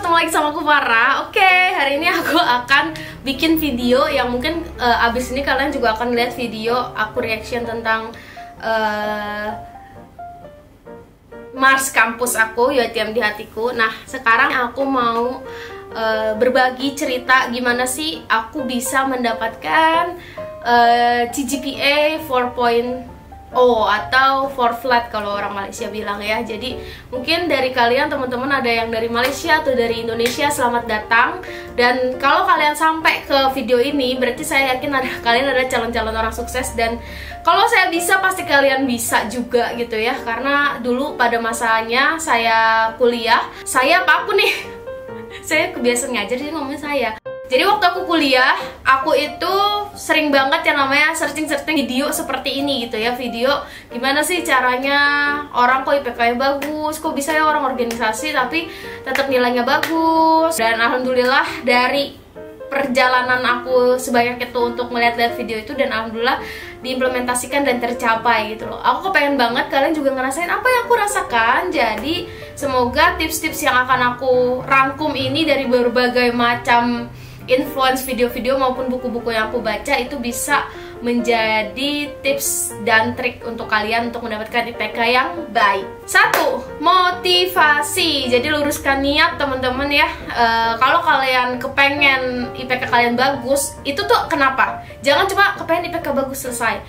ketemu lagi sama aku Farah. Oke, hari ini aku akan bikin video yang mungkin abis ini kalian juga akan lihat video aku reaction tentang Mars kampus aku, UiTM di hatiku. Nah, sekarang aku mau berbagi cerita gimana sih aku bisa mendapatkan CGPA 4.0 atau 4 flat kalau orang Malaysia bilang ya. Jadi mungkin dari kalian teman-teman ada yang dari Malaysia atau dari Indonesia, selamat datang. Dan kalau kalian sampai ke video ini berarti saya yakin kalian ada calon-calon orang sukses. Dan kalau saya bisa pasti kalian bisa juga gitu ya. Karena dulu pada masanya saya kuliah, saya apa aku nih? Saya kebiasaan ngajar jadi ngomongin saya. Jadi waktu aku kuliah, aku itu sering banget yang namanya searching-searching video seperti ini gitu ya. Video gimana sih caranya orang kok IPK-nya bagus, kok bisa ya orang organisasi tapi tetap nilainya bagus. Dan alhamdulillah dari perjalanan aku sebanyak itu untuk melihat-lihat video itu, dan alhamdulillah diimplementasikan dan tercapai gitu loh. Aku kepengen banget kalian juga ngerasain apa yang aku rasakan. Jadi semoga tips-tips yang akan aku rangkum ini dari berbagai macam influence video-video maupun buku-buku yang aku baca itu bisa menjadi tips dan trik untuk kalian untuk mendapatkan IPK yang baik. 1. Motivasi. Jadi luruskan niat teman-teman ya. Kalau kalian kepengen IPK kalian bagus, itu tuh kenapa? Jangan cuma kepengen IPK bagus selesai.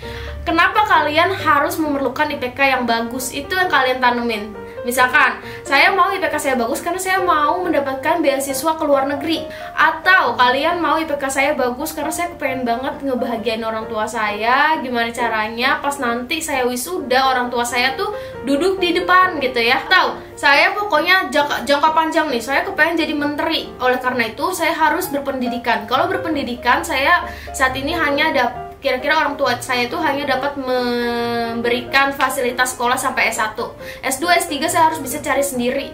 Kenapa kalian harus memerlukan IPK yang bagus? Itu yang kalian tanemin. Misalkan, saya mau IPK saya bagus karena saya mau mendapatkan beasiswa ke luar negeri. Atau kalian mau IPK saya bagus karena saya kepengen banget ngebahagiain orang tua saya. Gimana caranya pas nanti saya wisuda, orang tua saya tuh duduk di depan gitu ya. Atau saya pokoknya jangka panjang nih, saya kepengen jadi menteri. Oleh karena itu saya harus berpendidikan. Kalau berpendidikan, saya saat ini hanya kira-kira orang tua saya itu hanya dapat memberikan fasilitas sekolah sampai S1. S2, S3 saya harus bisa cari sendiri.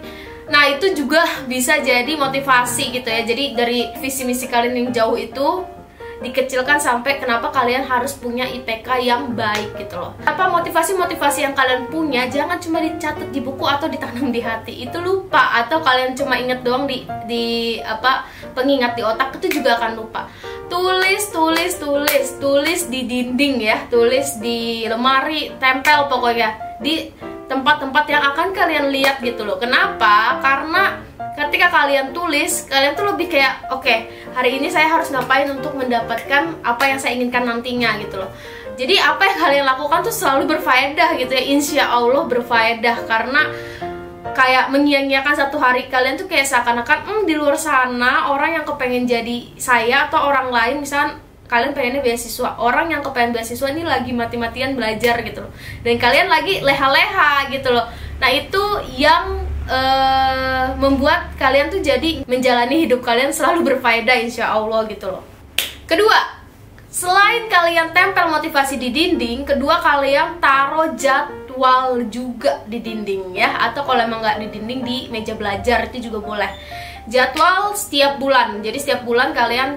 Nah, itu juga bisa jadi motivasi gitu ya. Jadi dari visi misi kalian yang jauh itu dikecilkan sampai kenapa kalian harus punya IPK yang baik gitu loh. Apa motivasi-motivasi yang kalian punya jangan cuma dicatat di buku atau ditanam di hati. Itu lupa, atau kalian cuma inget doang di pengingat di otak, itu juga akan lupa. Tulis di dinding ya, tulis di lemari, tempel pokoknya di tempat-tempat yang akan kalian lihat gitu loh. Kenapa? Karena ketika kalian tulis, kalian tuh lebih kayak, oke, hari ini saya harus ngapain untuk mendapatkan apa yang saya inginkan nantinya gitu loh. Jadi apa yang kalian lakukan tuh selalu berfaedah gitu ya, insya Allah berfaedah. Karena kayak menyia-nyiakan satu hari kalian tuh kayak seakan-akan di luar sana orang yang kepengen jadi saya atau orang lain, misalnya kalian pengennya beasiswa, orang yang kepengen beasiswa ini lagi mati-matian belajar gitu loh, dan kalian lagi leha-leha gitu loh. Nah itu yang membuat kalian tuh jadi menjalani hidup kalian selalu berfaedah insya Allah gitu loh. Kedua, selain kalian tempel motivasi di dinding, kedua kalian taruh jadwal juga di dinding ya. Atau kalau emang nggak di dinding, di meja belajar itu juga boleh. Jadwal setiap bulan. Jadi setiap bulan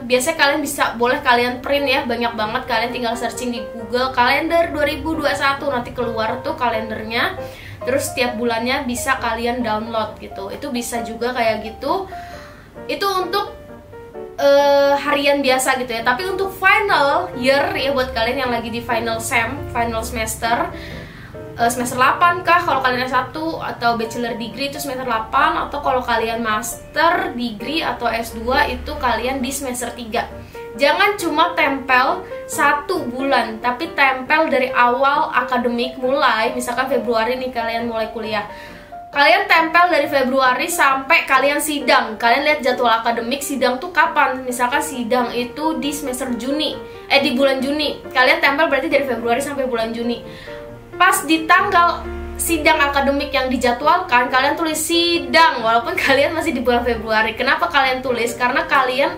biasanya kalian boleh kalian print ya. Banyak banget, kalian tinggal searching di Google kalender 2021, nanti keluar tuh kalendernya. Terus setiap bulannya bisa kalian download gitu. Itu bisa juga kayak gitu. Itu untuk harian biasa gitu ya. Tapi untuk final year ya, buat kalian yang lagi di final semester, semester 8 kah kalau kalian S1, atau bachelor degree itu semester 8, atau kalau kalian master degree atau S2 itu kalian di semester 3. Jangan cuma tempel 1 bulan, tapi tempel dari awal akademik mulai. Misalkan Februari nih kalian mulai kuliah, kalian tempel dari Februari sampai kalian sidang. Kalian lihat jadwal akademik sidang tuh kapan. Misalkan sidang itu di semester Juni, di bulan Juni. Kalian tempel berarti dari Februari sampai bulan Juni. Pas di tanggal sidang akademik yang dijadwalkan, kalian tulis sidang walaupun kalian masih di bulan Februari. Kenapa kalian tulis? Karena kalian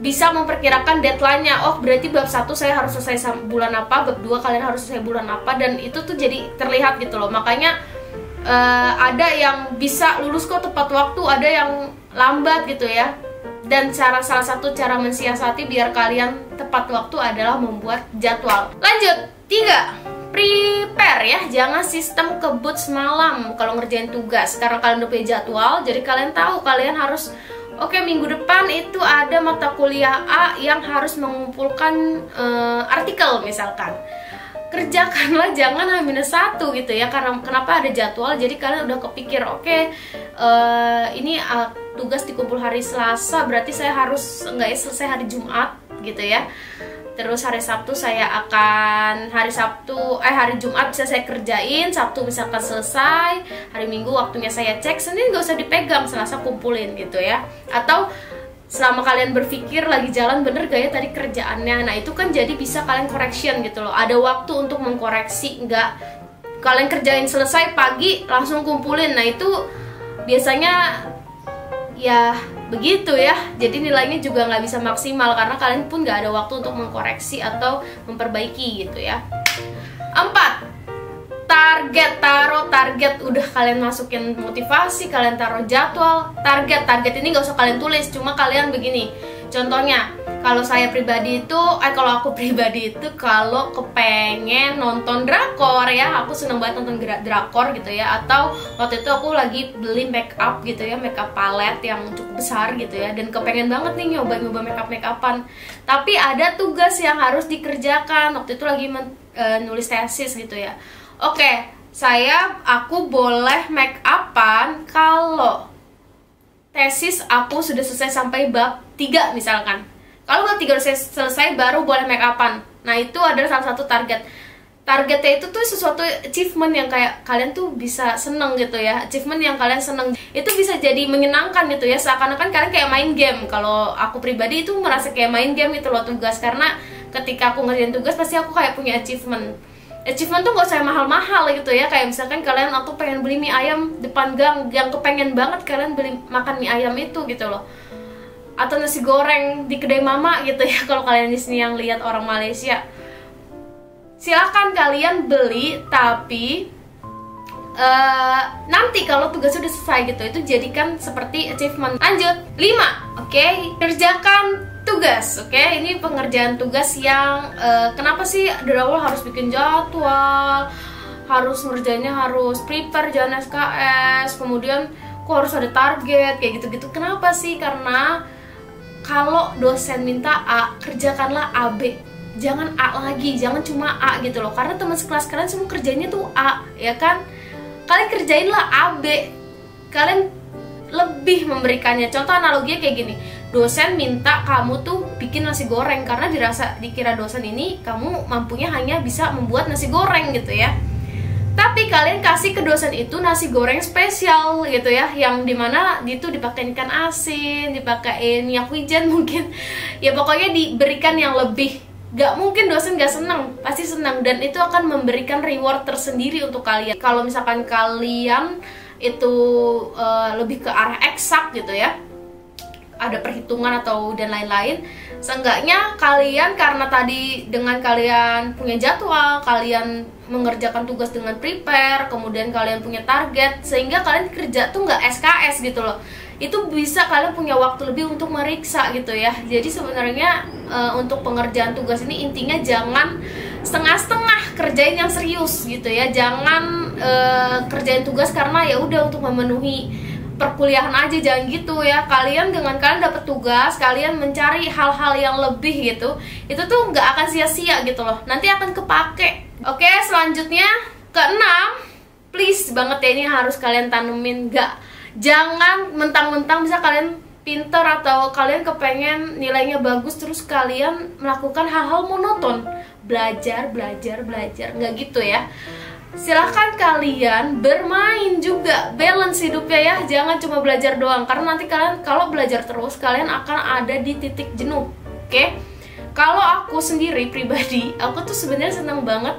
bisa memperkirakan deadline-nya. Oh, berarti bab 1 saya harus selesai bulan apa, bab 2 kalian harus selesai bulan apa, dan itu tuh jadi terlihat gitu loh. Makanya ada yang bisa lulus kok tepat waktu, ada yang lambat gitu ya. Dan salah satu cara mensiasati biar kalian tepat waktu adalah membuat jadwal. Lanjut, 3. prepare ya, jangan sistem kebut semalam kalau ngerjain tugas, karena kalian udah punya jadwal. Jadi kalian tahu kalian harus, oke, minggu depan itu ada mata kuliah A yang harus mengumpulkan artikel misalkan. Kerjakanlah, jangan H-1 gitu ya, karena kenapa ada jadwal. Jadi kalian udah kepikir, oke, ini tugas dikumpul hari Selasa, berarti saya harus nggak selesai hari Jumat gitu ya. Terus hari Sabtu saya akan, hari Jumat bisa saya kerjain, Sabtu misalkan selesai, hari Minggu waktunya saya cek, Senin gak usah dipegang, Selasa kumpulin gitu ya. Atau selama kalian berpikir lagi jalan bener gak ya tadi kerjaannya, nah itu kan jadi bisa kalian correction gitu loh. Ada waktu untuk mengkoreksi, nggak kalian kerjain selesai pagi langsung kumpulin. Nah itu biasanya ya begitu ya, jadi nilainya juga nggak bisa maksimal karena kalian pun nggak ada waktu untuk mengkoreksi atau memperbaiki gitu ya. 4. Taruh target. Udah kalian masukin motivasi, kalian taruh jadwal, target ini nggak usah kalian tulis, cuma kalian begini. Contohnya, kalau saya pribadi itu, kalau aku pribadi itu kalau kepengen nonton drakor ya, aku seneng banget nonton drakor gitu ya. Atau waktu itu aku lagi beli make up gitu ya, make up palette yang cukup besar gitu ya, dan kepengen banget nih nyoba make upan. Tapi ada tugas yang harus dikerjakan. Waktu itu lagi nulis tesis gitu ya. Oke, aku boleh make upan kalau tesis aku sudah selesai sampai bab 3 misalkan. Kalau bab 3 udah selesai baru boleh make upan. Nah itu adalah salah satu target. Targetnya itu tuh sesuatu achievement yang kayak kalian tuh bisa seneng gitu ya. Achievement yang kalian seneng, itu bisa jadi menyenangkan gitu ya. Seakan-akan kalian kayak main game. Kalau aku pribadi itu merasa kayak main game gitu loh tugas. Karena ketika aku ngerjain tugas pasti aku kayak punya achievement. Achievement tuh gak usah mahal-mahal gitu ya. Kayak misalkan aku pengen beli mie ayam depan gang, yang kepengen banget kalian beli makan mie ayam itu gitu loh. Atau nasi goreng di kedai mama gitu ya, kalau kalian di sini yang lihat orang Malaysia. Silakan kalian beli, tapi nanti kalau tugas sudah selesai gitu, itu jadikan seperti achievement. Lanjut, 5. Oke, kerjakan tugas. Oke, ini pengerjaan tugas yang kenapa sih dari awal harus bikin jadwal, harus ngerjainnya, harus prepare, jangan SKS, kemudian kok harus ada target kayak gitu-gitu. Kenapa sih? Karena kalau dosen minta A, kerjakanlah AB, jangan A lagi, jangan cuma A gitu loh. Karena teman sekelas kalian semua kerjanya tuh A, ya kan? Kalian kerjainlah AB, kalian lebih memberikannya. Contoh analoginya kayak gini, dosen minta kamu tuh bikin nasi goreng karena dikira dosen ini kamu mampunya hanya bisa membuat nasi goreng gitu ya. Tapi kalian kasih ke dosen itu nasi goreng spesial gitu ya, yang dimana itu dipakai ikan asin, dipakai minyak wijen mungkin. Ya pokoknya diberikan yang lebih. Gak mungkin dosen gak senang, pasti senang, dan itu akan memberikan reward tersendiri untuk kalian. Kalau misalkan kalian itu lebih ke arah eksak gitu ya, ada perhitungan atau dan lain-lain, seenggaknya kalian karena tadi dengan kalian punya jadwal, kalian mengerjakan tugas dengan prepare, kemudian kalian punya target, sehingga kalian kerja tuh nggak SKS gitu loh. Itu bisa kalian punya waktu lebih untuk meriksa gitu ya. Jadi sebenarnya untuk pengerjaan tugas ini intinya jangan setengah-setengah, kerjain yang serius gitu ya. Jangan kerjain tugas karena ya udah untuk memenuhi perkuliahan aja, jangan gitu ya. Kalian dengan kalian dapat tugas, kalian mencari hal-hal yang lebih gitu, itu tuh nggak akan sia-sia gitu loh, nanti akan kepake. Oke, selanjutnya ke-6, please banget ya, ini harus kalian tanemin. Jangan mentang-mentang bisa kalian pinter atau kalian kepengen nilainya bagus terus kalian melakukan hal-hal monoton, belajar, nggak gitu ya. Silahkan kalian bermain juga, balance hidupnya ya, jangan cuma belajar doang, karena nanti kalian kalau belajar terus kalian akan ada di titik jenuh. Oke? Kalau aku sendiri pribadi, aku tuh sebenarnya senang banget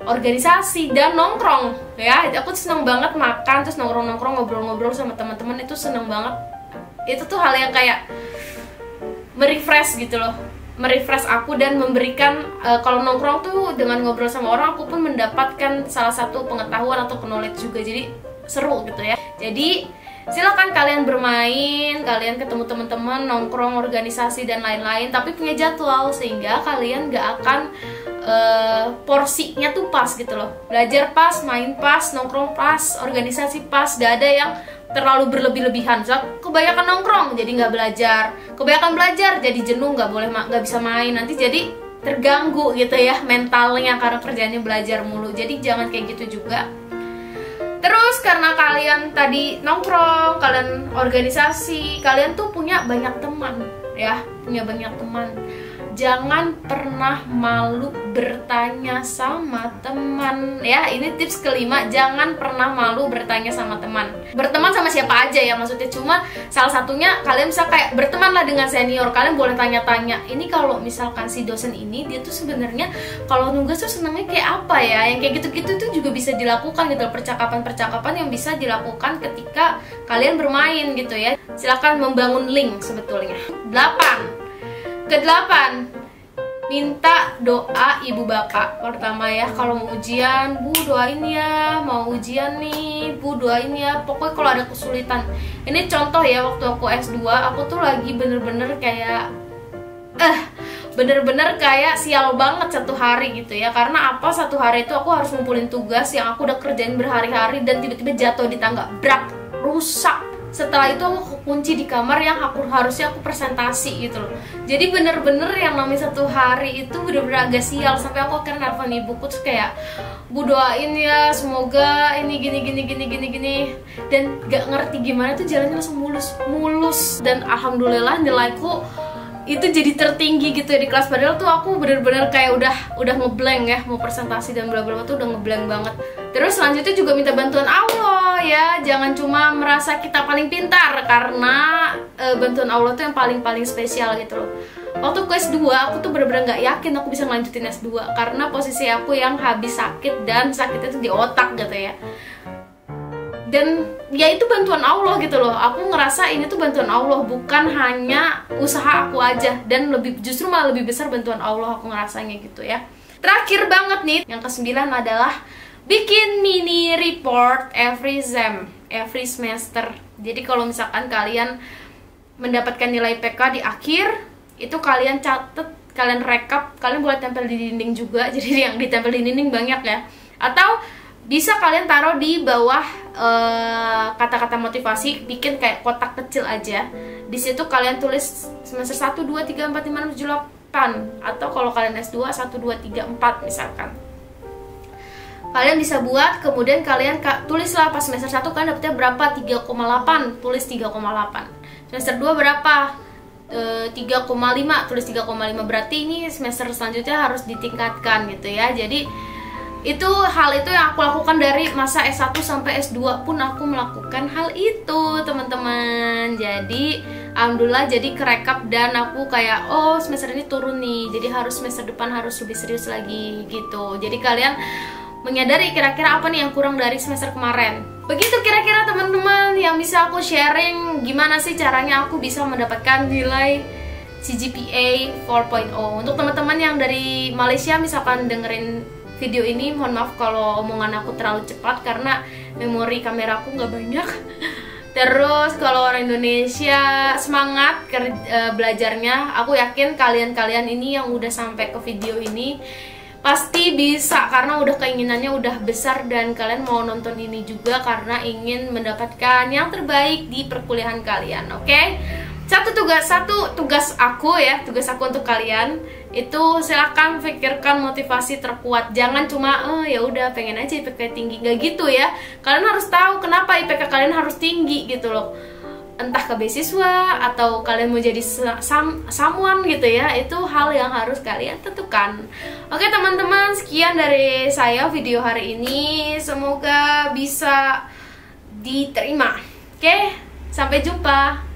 organisasi dan nongkrong ya. Aku tuh senang banget makan terus nongkrong ngobrol-ngobrol sama teman-teman, itu senang banget. Itu tuh hal yang kayak merefresh gitu loh, merefresh aku dan memberikan kalau nongkrong tuh dengan ngobrol sama orang, aku pun mendapatkan salah satu pengetahuan atau knowledge juga, jadi seru gitu ya. Jadi silakan kalian bermain, kalian ketemu teman-teman, nongkrong, organisasi dan lain-lain, tapi punya jadwal sehingga kalian gak akan porsinya tuh pas gitu loh. Belajar pas, main pas, nongkrong pas, organisasi pas. Gak ada yang terlalu berlebih-lebihan. So, kebanyakan nongkrong jadi nggak belajar, kebanyakan belajar jadi jenuh, nggak bisa main, nanti jadi terganggu gitu ya mentalnya karena kerjanya belajar mulu. Jadi jangan kayak gitu juga. Terus karena kalian tadi nongkrong, kalian organisasi, kalian tuh punya banyak teman ya, punya banyak teman. Jangan pernah malu bertanya sama teman ya. Ini tips kelima, jangan pernah malu bertanya sama teman. Berteman sama siapa aja ya maksudnya, cuma salah satunya kalian bisa kayak bertemanlah dengan senior. Kalian boleh tanya-tanya, ini kalau misalkan si dosen ini dia tuh sebenarnya kalau nugas tuh senangnya kayak apa ya. Yang kayak gitu-gitu tuh juga bisa dilakukan gitu, percakapan-percakapan yang bisa dilakukan ketika kalian bermain gitu ya. Silakan membangun link sebetulnya. 8, minta doa ibu bapak. Pertama ya, kalau mau ujian, Bu doain ya, mau ujian nih, Bu doain ya. Pokoknya kalau ada kesulitan. Ini contoh ya, waktu aku S2, aku tuh lagi bener-bener kayak sial banget satu hari gitu ya. Karena apa, satu hari itu aku harus ngumpulin tugas yang aku udah kerjain berhari-hari dan tiba-tiba jatuh di tangga, brak, rusak. Setelah itu aku kunci di kamar yang harusnya aku presentasi gitu loh. Jadi bener-bener yang namanya satu hari itu bener-bener agak sial. Sampai aku akhirnya nelfon ibuku terus kayak, Bu doain ya semoga ini gini. Dan gak ngerti gimana tuh jalannya langsung mulus. Dan alhamdulillah nilaiku itu jadi tertinggi gitu ya di kelas. Padahal tuh aku bener-bener kayak udah ngeblank ya, mau presentasi dan bla bla tuh udah ngeblank banget. Terus selanjutnya juga minta bantuan Allah ya. Jangan cuma merasa kita paling pintar, karena bantuan Allah tuh yang paling spesial gitu loh. Waktu ke S2 aku tuh bener-bener gak yakin aku bisa ngelanjutin S2 karena posisi aku yang habis sakit dan sakitnya tuh di otak gitu ya. Dan ya itu bantuan Allah gitu loh. Aku ngerasa ini tuh bantuan Allah, bukan hanya usaha aku aja. Dan justru malah lebih besar bantuan Allah, aku ngerasanya gitu ya. Terakhir banget nih, yang ke-9 adalah bikin mini report every semester. Jadi kalau misalkan kalian mendapatkan nilai PK di akhir, itu kalian catet, kalian rekap, kalian boleh tempel di dinding juga. Jadi yang ditempel di dinding banyak ya. Atau bisa kalian taruh di bawah kata-kata motivasi, bikin kayak kotak kecil aja. Di situ kalian tulis semester 1, 2, 3, 4, 5, 6, 7, 8. Atau kalau kalian S2 1, 2, 3, 4 misalkan. Kalian bisa buat, kemudian kalian tulislah pas semester 1 kalian dapetnya berapa, 3,8, tulis 3,8. Semester 2 berapa, 3,5, tulis 3,5. Berarti ini semester selanjutnya harus ditingkatkan gitu ya. Jadi hal itu yang aku lakukan dari masa S1 sampai S2 pun aku melakukan hal itu teman-teman. Jadi alhamdulillah jadi kerekap dan aku kayak, oh semester ini turun nih, jadi semester depan harus lebih serius lagi gitu. Jadi kalian menyadari kira-kira apa nih yang kurang dari semester kemarin. Begitu kira-kira teman-teman yang bisa aku sharing, gimana sih caranya aku bisa mendapatkan nilai CGPA 4.0. Untuk teman-teman yang dari Malaysia misalkan dengerin video ini, mohon maaf kalau omongan aku terlalu cepat karena memori kameraku nggak banyak. Terus kalau orang Indonesia, semangat belajarnya. Aku yakin kalian-kalian ini yang udah sampai ke video ini pasti bisa, karena udah keinginannya udah besar dan kalian mau nonton ini juga karena ingin mendapatkan yang terbaik di perkuliahan kalian. Oke? Satu tugas aku untuk kalian itu, silakan pikirkan motivasi terkuat. Jangan cuma ya udah pengen aja IPK tinggi, nggak gitu ya. Kalian harus tahu kenapa IPK kalian harus tinggi gitu loh. Entah ke beasiswa atau kalian mau jadi someone gitu ya, itu hal yang harus kalian tentukan. Oke teman-teman, sekian dari saya video hari ini, semoga bisa diterima. Oke, sampai jumpa.